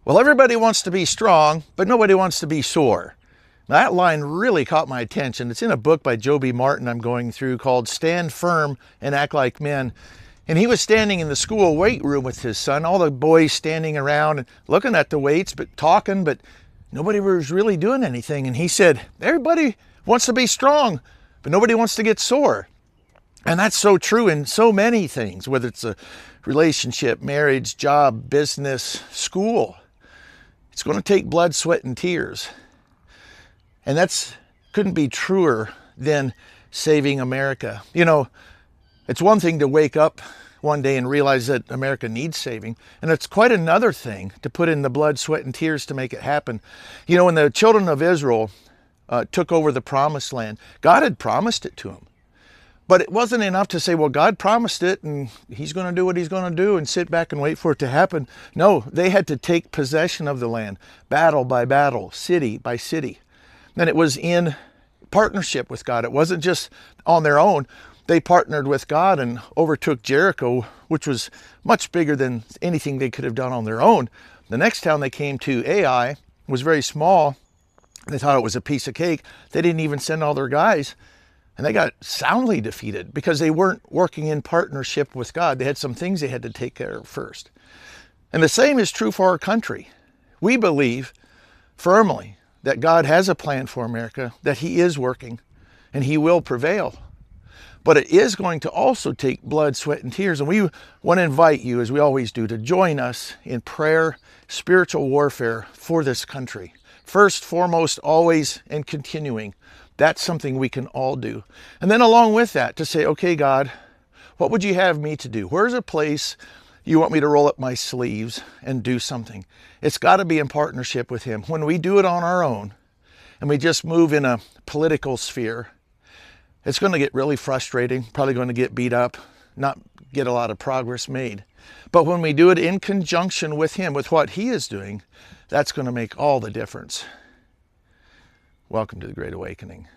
Well, everybody wants to be strong, but nobody wants to be sore. That line really caught my attention. It's in a book by Joby Martin I'm going through called Stand Firm and Act Like Men. And he was standing in the school weight room with his son, all the boys standing around and looking at the weights, but talking, but nobody was really doing anything. And he said, everybody wants to be strong, but nobody wants to get sore. And that's so true in so many things, whether it's a relationship, marriage, job, business, school. It's going to take blood, sweat, and tears. And that's couldn't be truer than saving America. You know, it's one thing to wake up one day and realize that America needs saving. And it's quite another thing to put in the blood, sweat, and tears to make it happen. You know, when the children of Israel took over the promised land, God had promised it to them. But it wasn't enough to say, well, God promised it and he's going to do what he's going to do and sit back and wait for it to happen. No, they had to take possession of the land, battle by battle, city by city. And it was in partnership with God. It wasn't just on their own. They partnered with God and overtook Jericho, which was much bigger than anything they could have done on their own. The next town they came to, Ai, was very small. They thought it was a piece of cake. They didn't even send all their guys. And they got soundly defeated because they weren't working in partnership with God. They had some things they had to take care of first. And the same is true for our country. We believe firmly that God has a plan for America, that he is working, and he will prevail. But it is going to also take blood, sweat, and tears. And we want to invite you, as we always do, to join us in prayer, spiritual warfare for this country. First, foremost, always, and continuing. That's something we can all do. And then along with that, to say, okay, God, what would you have me to do? Where's a place you want me to roll up my sleeves and do something? It's got to be in partnership with him. When we do it on our own and we just move in a political sphere, it's going to get really frustrating, probably going to get beat up, not get a lot of progress made. But when we do it in conjunction with him, with what he is doing, that's going to make all the difference. Welcome to the Great Awakening.